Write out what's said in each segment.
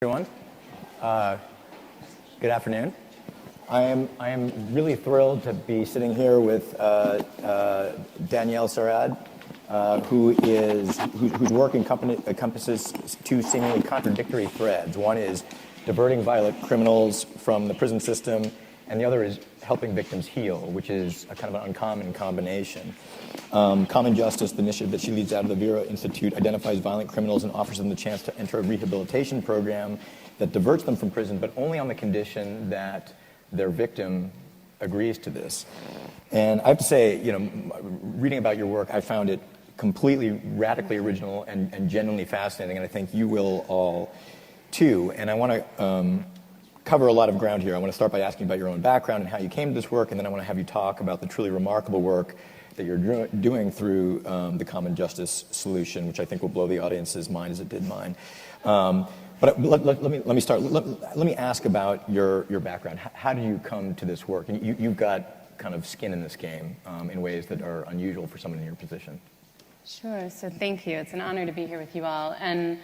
Everyone. Good afternoon. I am really thrilled to be sitting here with Danielle Sarad, whose work encompasses two seemingly contradictory threads. One is diverting violent criminals from the prison system, and the other is helping victims heal, which is a kind of an uncommon combination. Common Justice, the initiative that she leads out of the Vera Institute, identifies violent criminals and offers them the chance to enter a rehabilitation program that diverts them from prison, but only on the condition that their victim agrees to this. And I have to say, reading about your work, I found it completely radically original and genuinely fascinating, and I think you will all too. And I want to cover a lot of ground here. I want to start by asking about your own background and how you came to this work, and then I want to have you talk about the truly remarkable work that you're doing through the Common Justice solution, which I think will blow the audience's mind as it did mine. But let me start. Let me ask about your background. How did you come to this work? And you've got kind of skin in this game in ways that are unusual for someone in your position. Sure. So thank you. It's an honor to be here with you all. And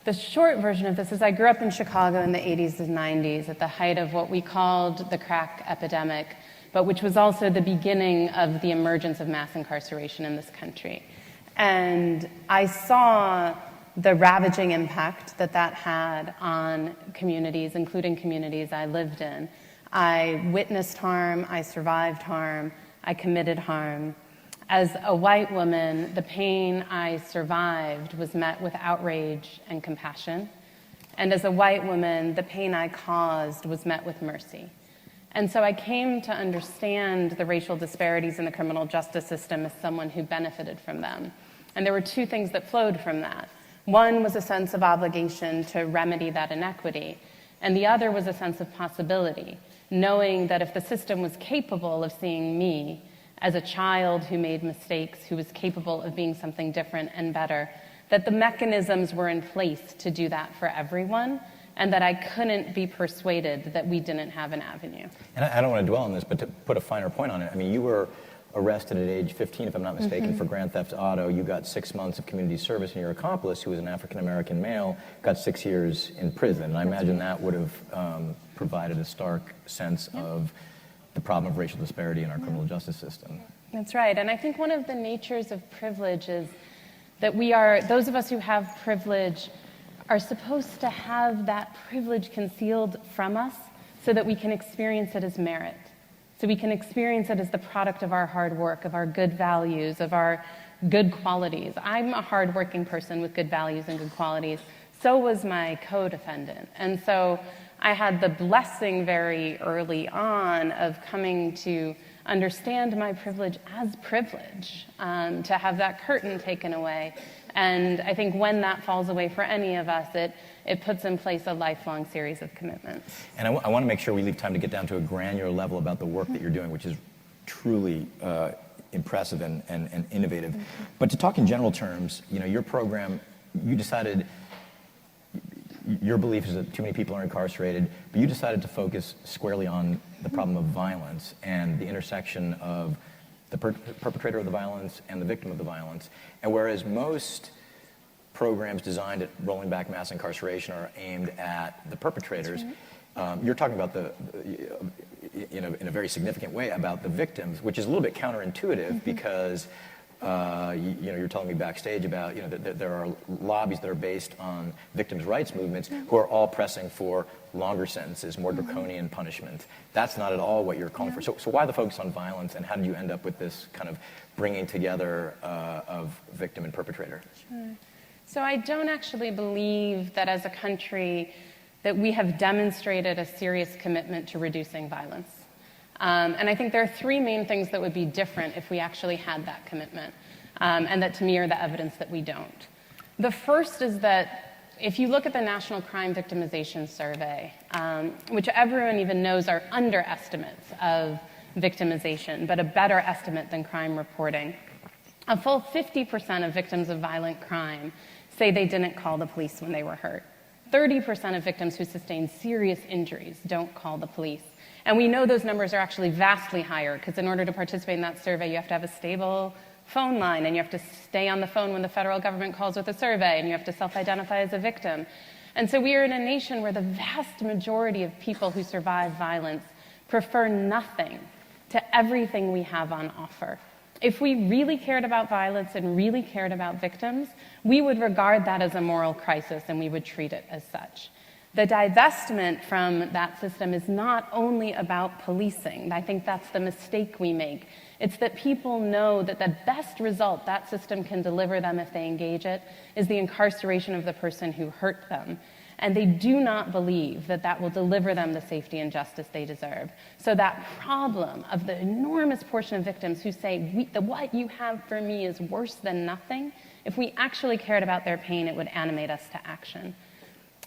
the short version of this is I grew up in Chicago in the 80s and 90s at the height of what we called the crack epidemic, but which was also the beginning of the emergence of mass incarceration in this country. And I saw the ravaging impact that had on communities, including communities I lived in. I witnessed harm, I survived harm, I committed harm. As a white woman, the pain I survived was met with outrage and compassion. And as a white woman, the pain I caused was met with mercy. And so I came to understand the racial disparities in the criminal justice system as someone who benefited from them. And there were two things that flowed from that. One was a sense of obligation to remedy that inequity, and the other was a sense of possibility, knowing that if the system was capable of seeing me as a child who made mistakes, who was capable of being something different and better, that the mechanisms were in place to do that for everyone, and that I couldn't be persuaded that we didn't have an avenue. And I don't want to dwell on this, but to put a finer point on it, I mean, you were arrested at age 15, if I'm not mistaken, for grand theft auto. You got 6 months of community service, and your accomplice, who was an African-American male, got 6 years in prison. And I imagine that would have provided a stark sense of the problem of racial disparity in our criminal justice system. That's right. And I think one of the natures of privilege is that those of us who have privilege are supposed to have that privilege concealed from us so that we can experience it as merit. So we can experience it as the product of our hard work, of our good values, of our good qualities. I'm a hardworking person with good values and good qualities. So was my co-defendant. And so I had the blessing very early on of coming to understand my privilege as privilege, to have that curtain taken away. And I think when that falls away for any of us, it puts in place a lifelong series of commitments. And I want to make sure we leave time to get down to a granular level about the work that you're doing, which is truly impressive and innovative. But to talk in general terms, your program, you decided, your belief is that too many people are incarcerated, but you decided to focus squarely on the problem of violence and the intersection of the perpetrator of the violence and the victim of the violence. And whereas most programs designed at rolling back mass incarceration are aimed at the perpetrators, you're talking about in a very significant way about the victims, which is a little bit counterintuitive because you're telling me backstage about that there are lobbies that are based on victims' rights movements who are all pressing for longer sentences, more draconian punishment. That's not at all what you're calling for. So why the focus on violence, and how did you end up with this kind of bringing together of victim and perpetrator? Sure. So I don't actually believe that as a country that we have demonstrated a serious commitment to reducing violence. And I think there are three main things that would be different if we actually had that commitment, and that to me are the evidence that we don't. The first is that if you look at the National Crime Victimization Survey, which everyone even knows are underestimates of victimization, but a better estimate than crime reporting, a full 50% of victims of violent crime say they didn't call the police when they were hurt. 30% of victims who sustain serious injuries don't call the police. And we know those numbers are actually vastly higher because in order to participate in that survey, you have to have a stable phone line and you have to stay on the phone when the federal government calls with a survey and you have to self-identify as a victim. And so we are in a nation where the vast majority of people who survive violence prefer nothing to everything we have on offer. If we really cared about violence and really cared about victims, we would regard that as a moral crisis and we would treat it as such. The divestment from that system is not only about policing. I think that's the mistake we make. It's that people know that the best result that system can deliver them if they engage it is the incarceration of the person who hurt them. And they do not believe that that will deliver them the safety and justice they deserve. So that problem of the enormous portion of victims who say, what you have for me is worse than nothing, if we actually cared about their pain, it would animate us to action.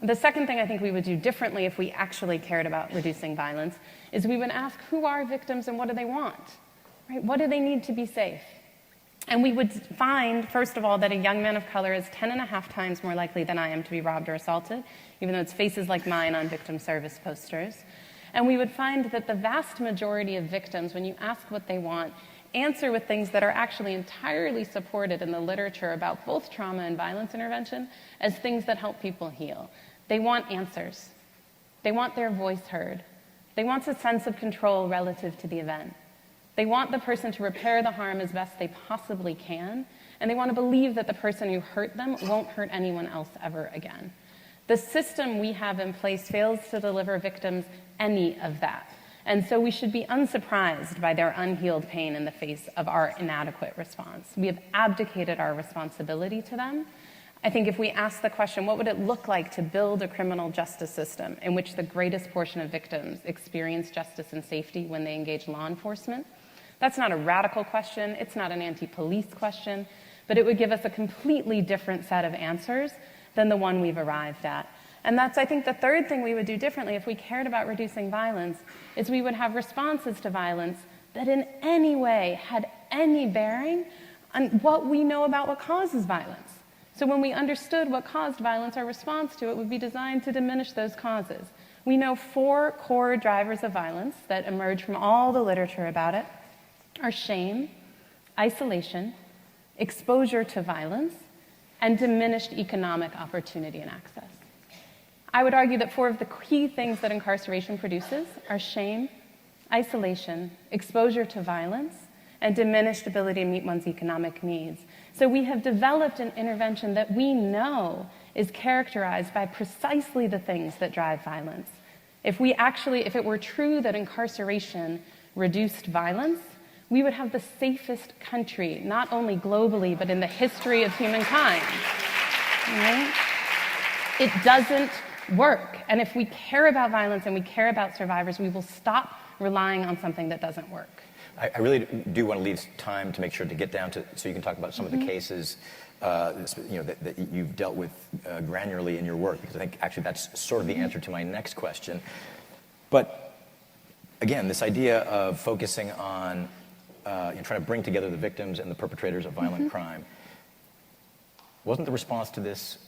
The second thing I think we would do differently if we actually cared about reducing violence is we would ask, who are victims and what do they want? Right? What do they need to be safe? And we would find, first of all, that a young man of color is 10.5 times more likely than I am to be robbed or assaulted, even though it's faces like mine on victim service posters. And we would find that the vast majority of victims, when you ask what they want, answer with things that are actually entirely supported in the literature about both trauma and violence intervention as things that help people heal. They want answers. They want their voice heard. They want a sense of control relative to the event. They want the person to repair the harm as best they possibly can, and they want to believe that the person who hurt them won't hurt anyone else ever again. The system we have in place fails to deliver victims any of that. And so we should be unsurprised by their unhealed pain in the face of our inadequate response. We have abdicated our responsibility to them. I think if we ask the question, what would it look like to build a criminal justice system in which the greatest portion of victims experience justice and safety when they engage law enforcement? That's not a radical question. It's not an anti-police question. But it would give us a completely different set of answers than the one we've arrived at. And that's, I think, the third thing we would do differently if we cared about reducing violence, is we would have responses to violence that in any way had any bearing on what we know about what causes violence. So when we understood what caused violence, our response to it would be designed to diminish those causes. We know 4 core drivers of violence that emerge from all the literature about it are shame, isolation, exposure to violence, and diminished economic opportunity and access. I would argue that 4 of the key things that incarceration produces are shame, isolation, exposure to violence, and diminished ability to meet one's economic needs. So we have developed an intervention that we know is characterized by precisely the things that drive violence. If it were true that incarceration reduced violence, we would have the safest country, not only globally, but in the history of humankind. Right? It doesn't work. And if we care about violence and we care about survivors, we will stop relying on something that doesn't work. I really do want to leave time to make sure to get down to, so you can talk about some of the cases that you've dealt with granularly in your work, because I think actually that's sort of the answer to my next question. But again, this idea of focusing on trying to bring together the victims and the perpetrators of violent crime, wasn't the response to this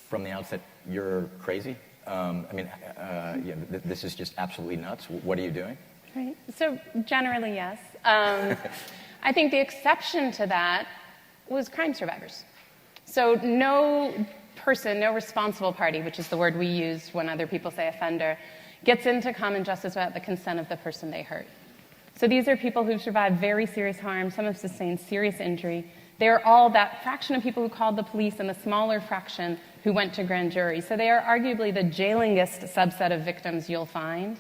from the outset, you're crazy? This is just absolutely nuts. What are you doing? Right. So generally, yes. I think the exception to that was crime survivors. So no person, no responsible party, which is the word we use when other people say offender, gets into common justice without the consent of the person they hurt. So these are people who've survived very serious harm, some have sustained serious injury. They are all that fraction of people who called the police and the smaller fraction who went to grand jury. So they are arguably the jailingest subset of victims you'll find.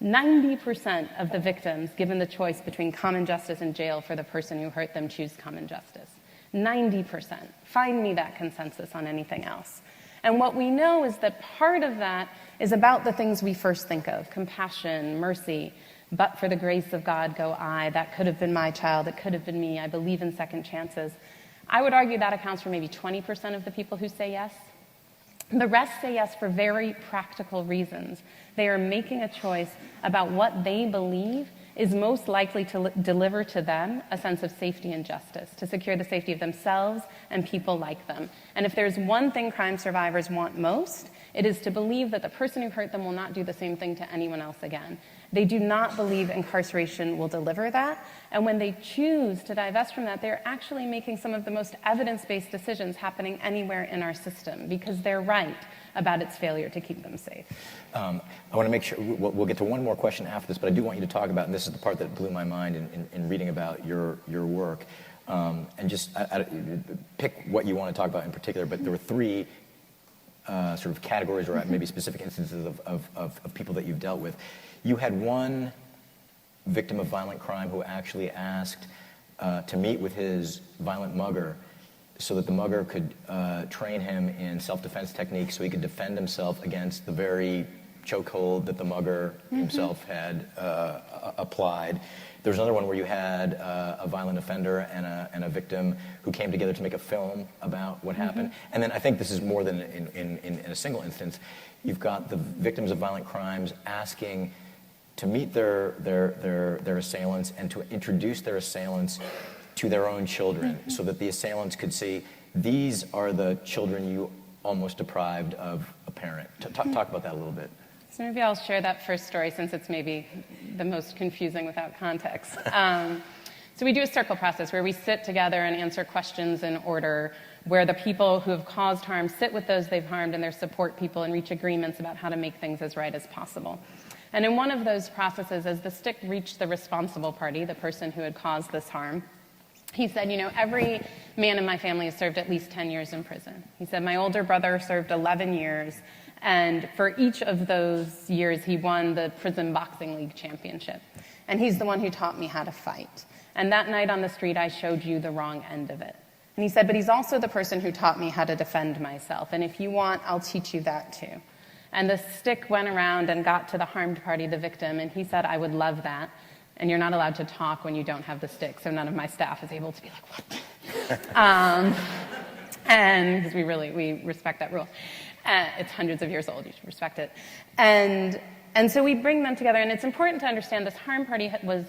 90% of the victims, given the choice between common justice and jail for the person who hurt them, choose common justice. 90%. Find me that consensus on anything else. And what we know is that part of that is about the things we first think of: compassion, mercy. But for the grace of God go I. That could have been my child. It could have been me. I believe in second chances. I would argue that accounts for maybe 20% of the people who say yes. The rest say yes for very practical reasons. They are making a choice about what they believe is most likely to deliver to them a sense of safety and justice, to secure the safety of themselves and people like them. And if there's one thing crime survivors want most, it is to believe that the person who hurt them will not do the same thing to anyone else again. They do not believe incarceration will deliver that. And when they choose to divest from that, they're actually making some of the most evidence-based decisions happening anywhere in our system because they're right about its failure to keep them safe. I want to make sure, we'll get to one more question after this, but I do want you to talk about, and this is the part that blew my mind in reading about your work, and just pick what you want to talk about in particular, but there were three sort of categories or maybe specific instances of people that you've dealt with. You had one victim of violent crime who actually asked to meet with his violent mugger so that the mugger could train him in self-defense techniques so he could defend himself against the very chokehold that the mugger himself had applied. There was another one where you had a violent offender and a victim who came together to make a film about what happened. And then I think this is more than in a single instance. You've got the victims of violent crimes asking to meet their assailants and to introduce their assailants to their own children so that the assailants could see, these are the children you almost deprived of a parent. Talk about that a little bit. So maybe I'll share that first story since it's maybe the most confusing without context. So we do a circle process where we sit together and answer questions in order, where the people who have caused harm sit with those they've harmed and their support people and reach agreements about how to make things as right as possible. And in one of those processes, as the stick reached the responsible party, the person who had caused this harm, he said, every man in my family has served at least 10 years in prison. He said, my older brother served 11 years, and for each of those years, he won the prison boxing league championship. And he's the one who taught me how to fight. And that night on the street, I showed you the wrong end of it. And he said, but he's also the person who taught me how to defend myself. And if you want, I'll teach you that too. And the stick went around and got to the harmed party, the victim, and he said, I would love that. And you're not allowed to talk when you don't have the stick, so none of my staff is able to be like, what? And because we respect that rule. It's hundreds of years old, you should respect it. And so we bring them together, and it's important to understand this harm party was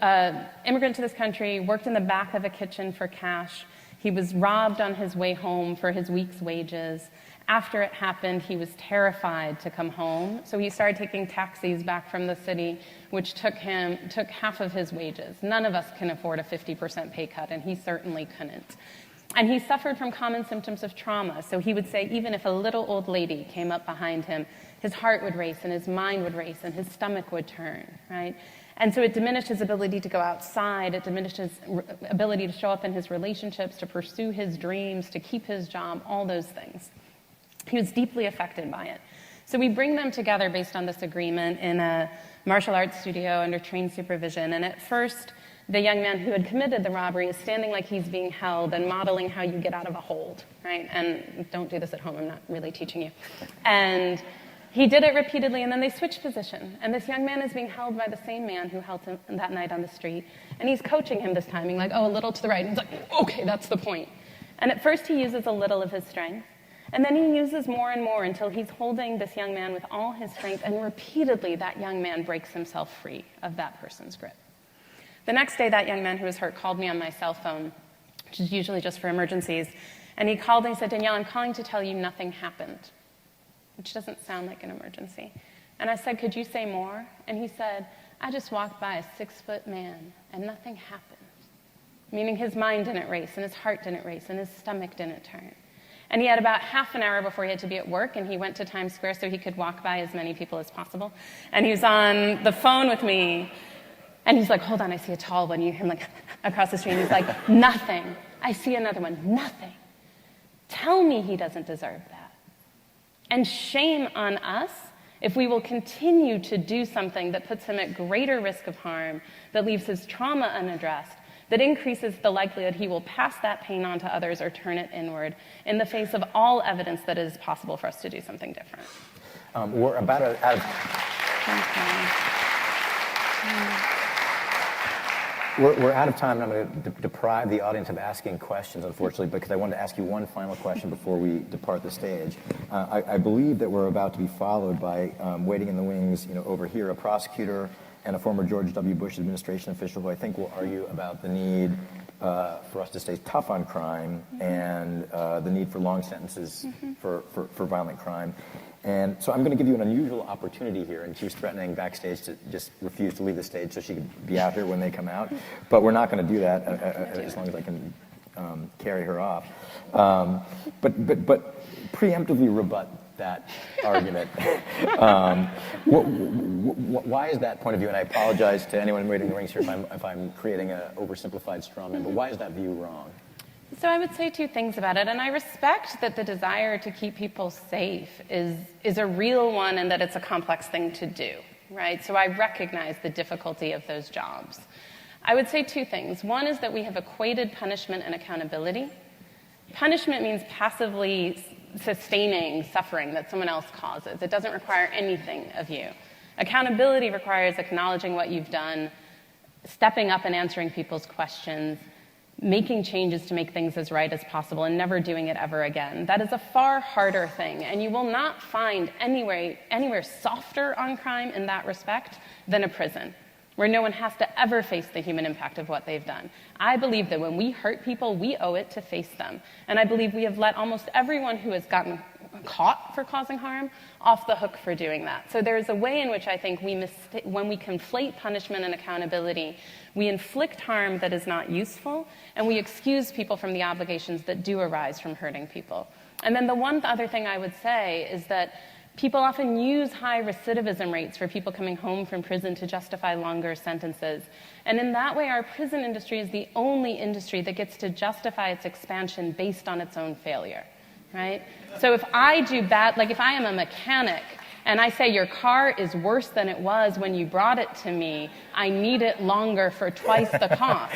an immigrant to this country, worked in the back of a kitchen for cash. He was robbed on his way home for his week's wages. After it happened, he was terrified to come home, so he started taking taxis back from the city, which took half of his wages. None of us can afford a 50% pay cut, and he certainly couldn't. And he suffered from common symptoms of trauma, so he would say even if a little old lady came up behind him, his heart would race, and his mind would race, and his stomach would turn, right? And so it diminished his ability to go outside, it diminished his ability to show up in his relationships, to pursue his dreams, to keep his job, all those things. He was deeply affected by it. So we bring them together based on this agreement in a martial arts studio under trained supervision. And at first, the young man who had committed the robbery is standing like he's being held and modeling how you get out of a hold, right? And don't do this at home, I'm not really teaching you. And he did it repeatedly, and then they switched position. And this young man is being held by the same man who held him that night on the street. And he's coaching him this time, being like, oh, a little to the right. And he's like, okay, that's the point. And at first he uses a little of his strength. And then he uses more and more until he's holding this young man with all his strength, and repeatedly that young man breaks himself free of that person's grip. The next day, that young man who was hurt called me on my cell phone, which is usually just for emergencies, and he called and he said, Danielle, I'm calling to tell you nothing happened, which doesn't sound like an emergency. And I said, could you say more? And he said, I just walked by a 6-foot man, and nothing happened, meaning his mind didn't race, and his heart didn't race, and his stomach didn't turn. And he had about half an hour before he had to be at work, and he went to Times Square so he could walk by as many people as possible. And he was on the phone with me, and he's like, hold on, I see a tall one. You hear him like across the street, and he's like, nothing. I see another one, nothing. Tell me he doesn't deserve that. And shame on us if we will continue to do something that puts him at greater risk of harm, that leaves his trauma unaddressed, that increases the likelihood he will pass that pain on to others or turn it inward in the face of all evidence that it is possible for us to do something different. We're about out of... We're out of time, and I'm going to deprive the audience of asking questions, unfortunately, because I wanted to ask you one final question before we depart the stage. I believe that we're about to be followed by, waiting in the wings, over here, a prosecutor and a former George W. Bush administration official who I think will argue about the need for us to stay tough on crime and the need for long sentences for violent crime. And so I'm going to give you an unusual opportunity here. And she was threatening backstage to just refuse to leave the stage so she could be out here when they come out. But we're not going to do that as long as I can carry her off. But preemptively rebut that argument. Why is that point of view? And I apologize to anyone waiting in the rings here if I'm creating an oversimplified straw man, but why is that view wrong? So I would say two things about it, and I respect that the desire to keep people safe is a real one and that it's a complex thing to do, right? So I recognize the difficulty of those jobs. I would say two things. One is that we have equated punishment and accountability. Punishment means passively sustaining suffering that someone else causes. It doesn't require anything of you. Accountability requires acknowledging what you've done, stepping up and answering people's questions, making changes to make things as right as possible, and never doing it ever again. That is a far harder thing, and you will not find anywhere softer on crime in that respect than a prison, where no one has to ever face the human impact of what they've done. I believe that when we hurt people, we owe it to face them. And I believe we have let almost everyone who has gotten caught for causing harm off the hook for doing that. So there is a way in which I think when we conflate punishment and accountability, we inflict harm that is not useful, and we excuse people from the obligations that do arise from hurting people. And then the one other thing I would say is that people often use high recidivism rates for people coming home from prison to justify longer sentences. And in that way, our prison industry is the only industry that gets to justify its expansion based on its own failure, right? So if I do bad, like if I am a mechanic and I say your car is worse than it was when you brought it to me, I need it longer for twice the cost,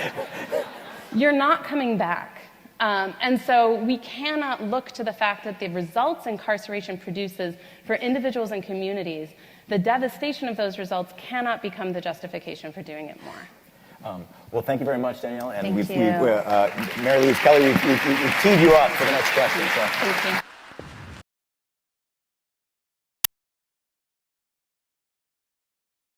you're not coming back. And so we cannot look to the fact that the results incarceration produces for individuals and communities, the devastation of those results cannot become the justification for doing it more. Well, thank you very much, Danielle. And Thank you. Mary Louise Kelly, we've teed you up for the next question. So. Thank you.